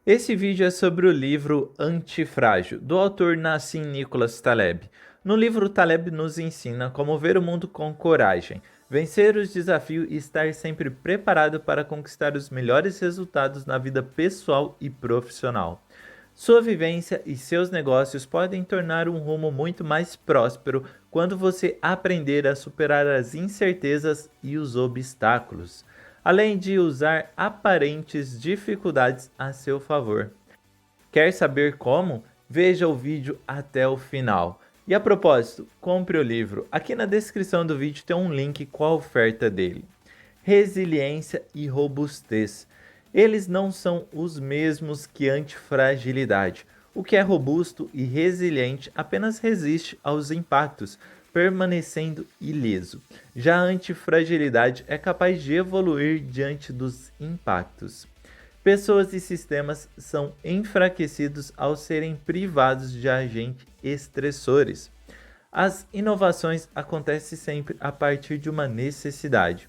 Esse vídeo é sobre o livro Antifrágil, do autor Nassim Nicholas Taleb. No livro, Taleb nos ensina como ver o mundo com coragem, vencer os desafios e estar sempre preparado para conquistar os melhores resultados na vida pessoal e profissional. Sua vivência e seus negócios podem tornar um rumo muito mais próspero quando você aprender a superar as incertezas e os obstáculos, além de usar aparentes dificuldades a seu favor. Quer saber como? Veja o vídeo até o final. E a propósito, compre o livro. Aqui na descrição do vídeo tem um link com a oferta dele. Resiliência e robustez. Eles não são os mesmos que antifragilidade. O que é robusto e resiliente apenas resiste aos impactos, permanecendo ileso. Já a antifragilidade é capaz de evoluir diante dos impactos. Pessoas e sistemas são enfraquecidos ao serem privados de agentes estressores. As inovações acontecem sempre a partir de uma necessidade.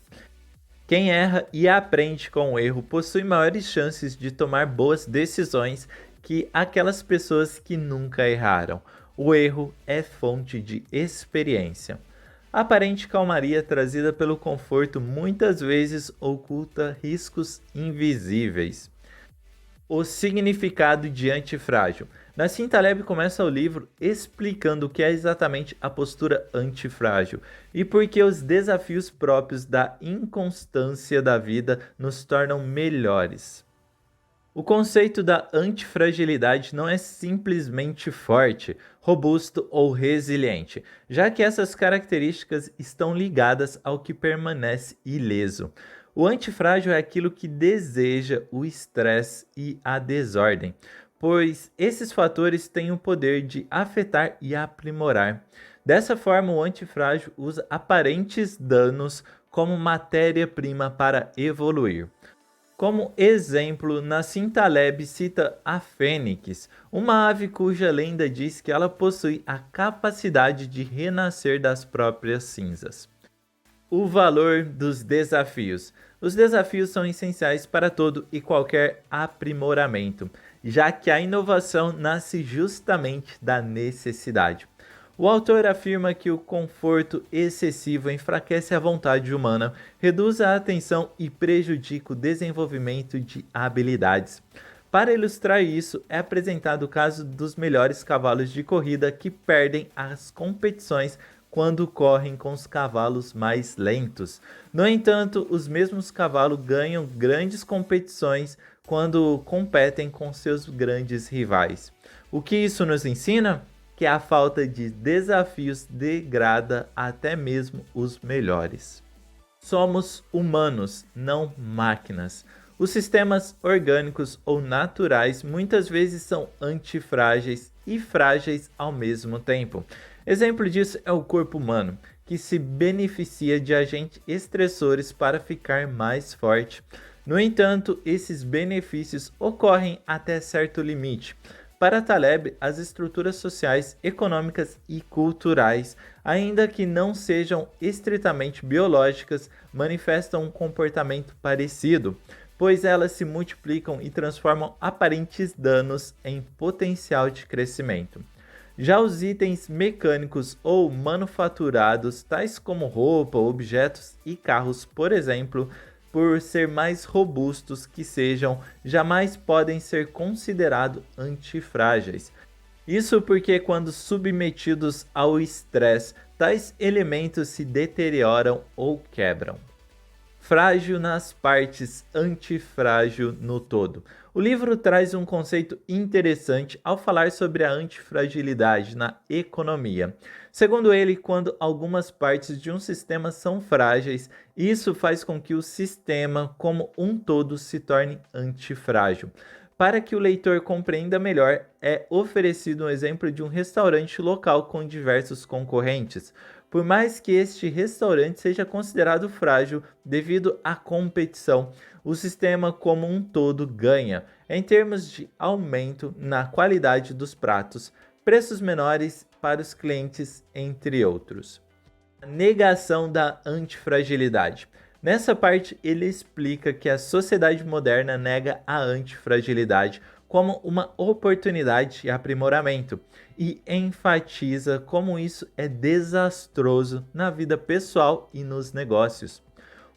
Quem erra e aprende com o erro possui maiores chances de tomar boas decisões que aquelas pessoas que nunca erraram. O erro é fonte de experiência. A aparente calmaria trazida pelo conforto muitas vezes oculta riscos invisíveis. O significado de antifrágil. Nassim Taleb começa o livro explicando o que é exatamente a postura antifrágil e por que os desafios próprios da inconstância da vida nos tornam melhores. O conceito da antifragilidade não é simplesmente forte, robusto ou resiliente, já que essas características estão ligadas ao que permanece ileso. O antifrágil é aquilo que deseja o estresse e a desordem, pois esses fatores têm o poder de afetar e aprimorar. Dessa forma, o antifrágil usa aparentes danos como matéria-prima para evoluir. Como exemplo, Nassim Taleb cita a fênix, uma ave cuja lenda diz que ela possui a capacidade de renascer das próprias cinzas. O valor dos desafios. Os desafios são essenciais para todo e qualquer aprimoramento, já que a inovação nasce justamente da necessidade. O autor afirma que o conforto excessivo enfraquece a vontade humana, reduz a atenção e prejudica o desenvolvimento de habilidades. Para ilustrar isso, é apresentado o caso dos melhores cavalos de corrida que perdem as competições quando correm com os cavalos mais lentos. No entanto, os mesmos cavalos ganham grandes competições quando competem com seus grandes rivais. O que isso nos ensina? Que a falta de desafios degrada até mesmo os melhores. Somos humanos, não máquinas. Os sistemas orgânicos ou naturais muitas vezes são antifrágeis e frágeis ao mesmo tempo. Exemplo disso é o corpo humano, que se beneficia de agentes estressores para ficar mais forte. No entanto, esses benefícios ocorrem até certo limite. Para Taleb, as estruturas sociais, econômicas e culturais, ainda que não sejam estritamente biológicas, manifestam um comportamento parecido, pois elas se multiplicam e transformam aparentes danos em potencial de crescimento. Já os itens mecânicos ou manufaturados, tais como roupa, objetos e carros, por exemplo, por ser mais robustos que sejam, jamais podem ser considerados antifrágeis. Isso porque, quando submetidos ao estresse, tais elementos se deterioram ou quebram. Frágil nas partes, antifrágil no todo. O livro traz um conceito interessante ao falar sobre a antifragilidade na economia. Segundo ele, quando algumas partes de um sistema são frágeis, isso faz com que o sistema como um todo se torne antifrágil. Para que o leitor compreenda melhor, é oferecido um exemplo de um restaurante local com diversos concorrentes. Por mais que este restaurante seja considerado frágil devido à competição, o sistema como um todo ganha em termos de aumento na qualidade dos pratos, preços menores para os clientes, entre outros. A negação da antifragilidade. Nessa parte, ele explica que a sociedade moderna nega a antifragilidade como uma oportunidade de aprimoramento e enfatiza como isso é desastroso na vida pessoal e nos negócios.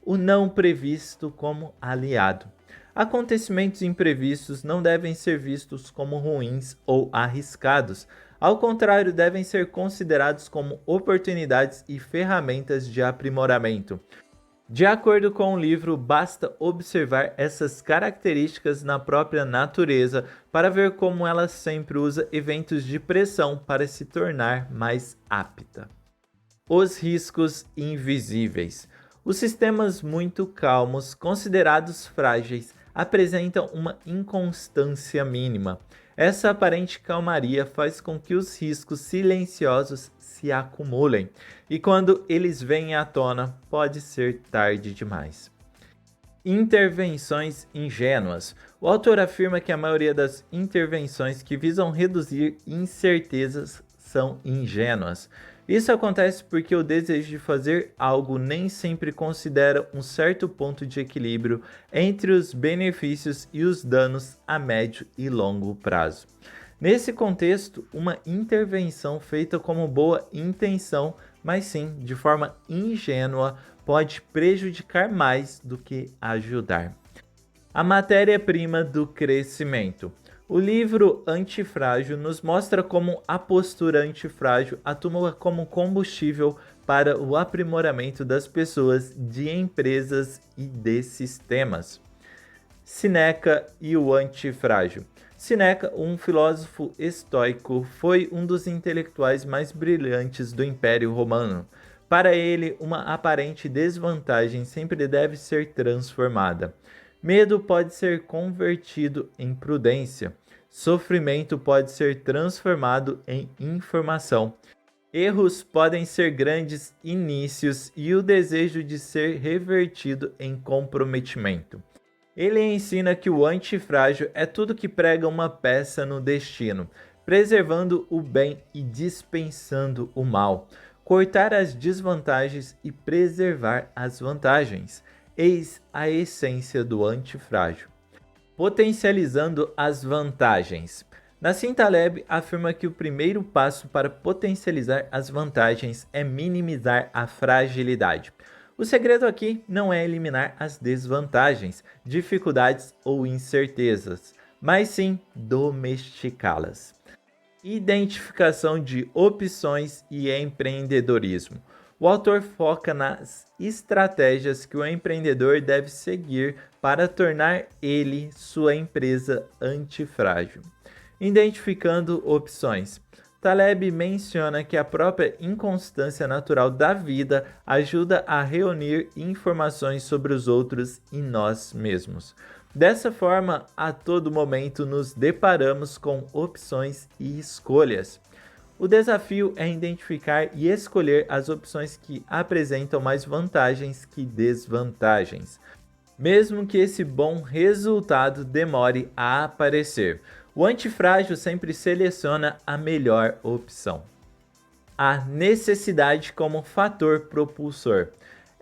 O não previsto como aliado. Acontecimentos imprevistos não devem ser vistos como ruins ou arriscados. Ao contrário, devem ser considerados como oportunidades e ferramentas de aprimoramento. De acordo com o livro, basta observar essas características na própria natureza para ver como ela sempre usa eventos de pressão para se tornar mais apta. Os riscos invisíveis. Os sistemas muito calmos, considerados frágeis, apresentam uma inconstância mínima. Essa aparente calmaria faz com que os riscos silenciosos se acumulem, e quando eles vêm à tona, pode ser tarde demais. Intervenções ingênuas. O autor afirma que a maioria das intervenções que visam reduzir incertezas são ingênuas. Isso acontece porque o desejo de fazer algo nem sempre considera um certo ponto de equilíbrio entre os benefícios e os danos a médio e longo prazo. Nesse contexto, uma intervenção feita com boa intenção, mas sim de forma ingênua, pode prejudicar mais do que ajudar. A matéria-prima do crescimento. O livro Antifrágil nos mostra como a postura antifrágil atua como combustível para o aprimoramento das pessoas, de empresas e de sistemas. Seneca e o antifrágil. Seneca, um filósofo estoico, foi um dos intelectuais mais brilhantes do Império Romano. Para ele, uma aparente desvantagem sempre deve ser transformada. Medo pode ser convertido em prudência. Sofrimento pode ser transformado em informação. Erros podem ser grandes inícios e o desejo de ser revertido em comprometimento. Ele ensina que o antifrágil é tudo que prega uma peça no destino, preservando o bem e dispensando o mal, cortar as desvantagens e preservar as vantagens. Eis a essência do antifrágil. Potencializando as vantagens. Nassim Taleb afirma que o primeiro passo para potencializar as vantagens é minimizar a fragilidade. O segredo aqui não é eliminar as desvantagens, dificuldades ou incertezas, mas sim domesticá-las. Identificação de opções e empreendedorismo. O autor foca nas estratégias que o empreendedor deve seguir para tornar ele sua empresa antifrágil. Identificando opções. Taleb menciona que a própria inconstância natural da vida ajuda a reunir informações sobre os outros e nós mesmos. Dessa forma, a todo momento nos deparamos com opções e escolhas. O desafio é identificar e escolher as opções que apresentam mais vantagens que desvantagens, mesmo que esse bom resultado demore a aparecer. O antifrágil sempre seleciona a melhor opção. A necessidade como fator propulsor.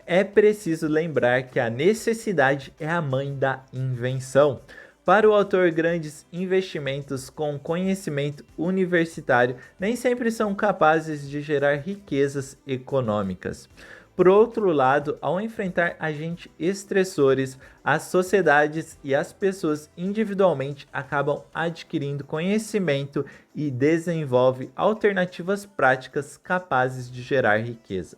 É preciso lembrar que a necessidade é a mãe da invenção. Para o autor, grandes investimentos com conhecimento universitário nem sempre são capazes de gerar riquezas econômicas. Por outro lado, ao enfrentar agentes estressores, as sociedades e as pessoas individualmente acabam adquirindo conhecimento e desenvolvem alternativas práticas capazes de gerar riqueza.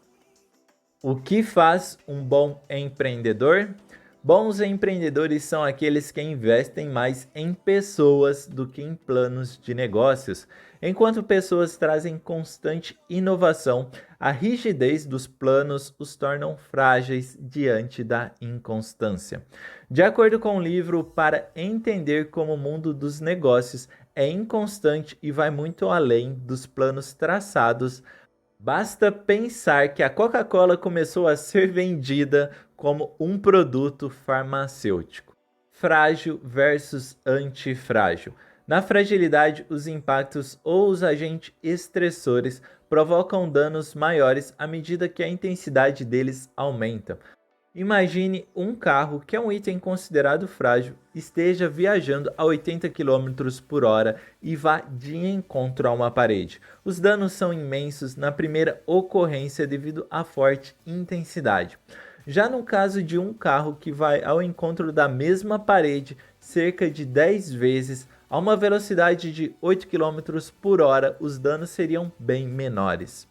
O que faz um bom empreendedor? Bons empreendedores são aqueles que investem mais em pessoas do que em planos de negócios. Enquanto pessoas trazem constante inovação, a rigidez dos planos os tornam frágeis diante da inconstância. De acordo com o livro, para entender como o mundo dos negócios é inconstante e vai muito além dos planos traçados, basta pensar que a Coca-Cola começou a ser vendida como um produto farmacêutico. Frágil versus antifrágil. Na fragilidade, os impactos ou os agentes estressores provocam danos maiores à medida que a intensidade deles aumenta. Imagine um carro, que é um item considerado frágil, esteja viajando a 80 quilômetros por hora e vá de encontro a uma parede. Os danos são imensos na primeira ocorrência devido à forte intensidade. Já no caso de um carro que vai ao encontro da mesma parede cerca de 10 vezes, a uma velocidade de 8 quilômetros por hora, os danos seriam bem menores.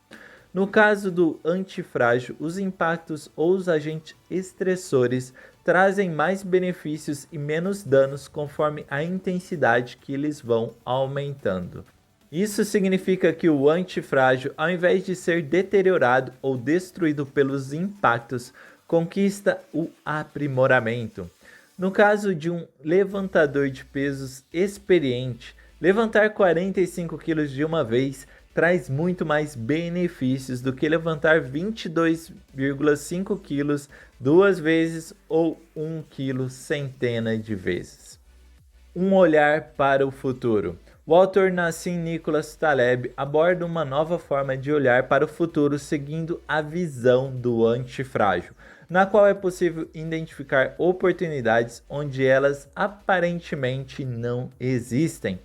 No caso do antifrágil, os impactos ou os agentes estressores trazem mais benefícios e menos danos conforme a intensidade que eles vão aumentando. Isso significa que o antifrágil, ao invés de ser deteriorado ou destruído pelos impactos, conquista o aprimoramento. No caso de um levantador de pesos experiente, levantar 45 kg de uma vez traz muito mais benefícios do que levantar 22,5 kg duas vezes ou 1 kg centena de vezes. Um olhar para o futuro. O autor Nassim Nicholas Taleb aborda uma nova forma de olhar para o futuro seguindo a visão do antifrágil, na qual é possível identificar oportunidades onde elas aparentemente não existem.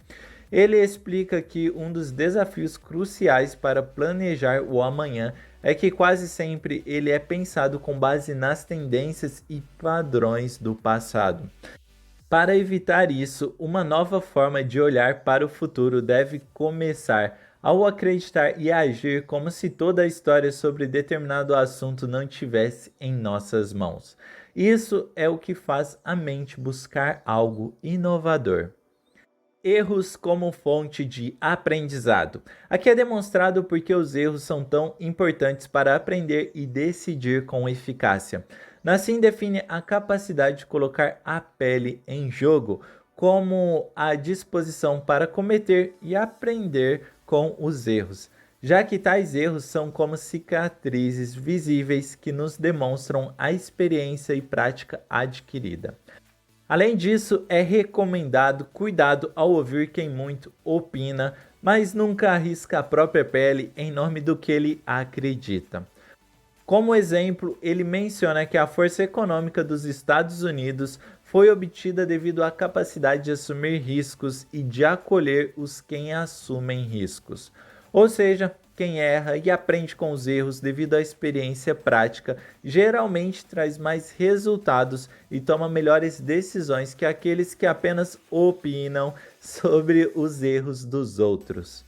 Ele explica que um dos desafios cruciais para planejar o amanhã é que quase sempre ele é pensado com base nas tendências e padrões do passado. Para evitar isso, uma nova forma de olhar para o futuro deve começar ao acreditar e agir como se toda a história sobre determinado assunto não tivesse em nossas mãos. Isso é o que faz a mente buscar algo inovador. Erros como fonte de aprendizado. Aqui é demonstrado porque os erros são tão importantes para aprender e decidir com eficácia. Nassim define a capacidade de colocar a pele em jogo como a disposição para cometer e aprender com os erros, já que tais erros são como cicatrizes visíveis que nos demonstram a experiência e prática adquirida. Além disso, é recomendado cuidado ao ouvir quem muito opina, mas nunca arrisca a própria pele em nome do que ele acredita. Como exemplo, ele menciona que a força econômica dos Estados Unidos foi obtida devido à capacidade de assumir riscos e de acolher os quem assumem riscos. Ou seja, quem erra e aprende com os erros devido à experiência prática geralmente traz mais resultados e toma melhores decisões que aqueles que apenas opinam sobre os erros dos outros.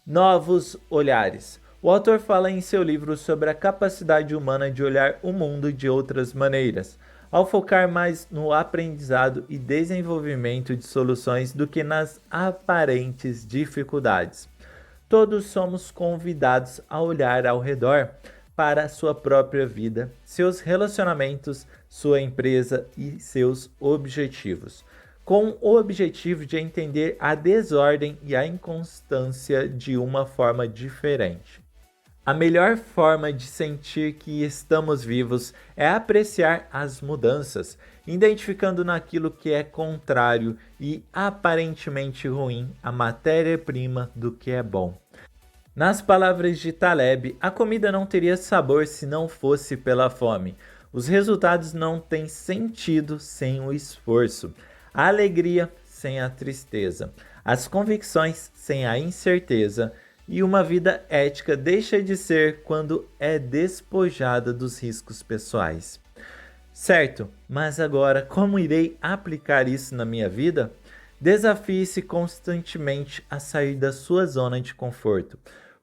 Novos olhares. O autor fala em seu livro sobre a capacidade humana de olhar o mundo de outras maneiras, ao focar mais no aprendizado e desenvolvimento de soluções do que nas aparentes dificuldades. Todos somos convidados a olhar ao redor para a sua própria vida, seus relacionamentos, sua empresa e seus objetivos, com o objetivo de entender a desordem e a inconstância de uma forma diferente. A melhor forma de sentir que estamos vivos é apreciar as mudanças, identificando naquilo que é contrário e aparentemente ruim a matéria-prima do que é bom. Nas palavras de Taleb, a comida não teria sabor se não fosse pela fome. Os resultados não têm sentido sem o esforço, a alegria sem a tristeza, as convicções sem a incerteza. E uma vida ética deixa de ser quando é despojada dos riscos pessoais. Certo, mas agora como irei aplicar isso na minha vida? Desafie-se constantemente a sair da sua zona de conforto.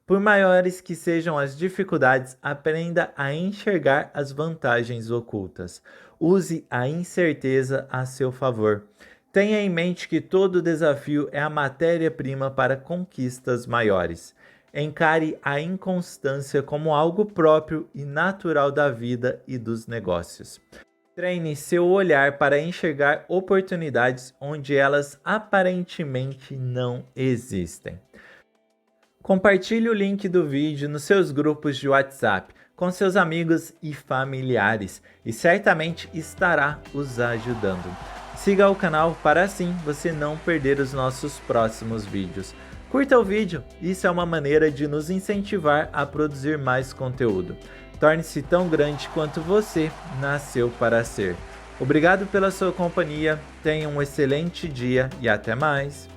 Por maiores que sejam as dificuldades, aprenda a enxergar as vantagens ocultas. Use a incerteza a seu favor. Tenha em mente que todo desafio é a matéria-prima para conquistas maiores. Encare a inconstância como algo próprio e natural da vida e dos negócios. Treine seu olhar para enxergar oportunidades onde elas aparentemente não existem. Compartilhe o link do vídeo nos seus grupos de WhatsApp com seus amigos e familiares e certamente estará os ajudando. Siga o canal para assim você não perder os nossos próximos vídeos. Curta o vídeo, isso é uma maneira de nos incentivar a produzir mais conteúdo. Torne-se tão grande quanto você nasceu para ser. Obrigado pela sua companhia, tenha um excelente dia e até mais!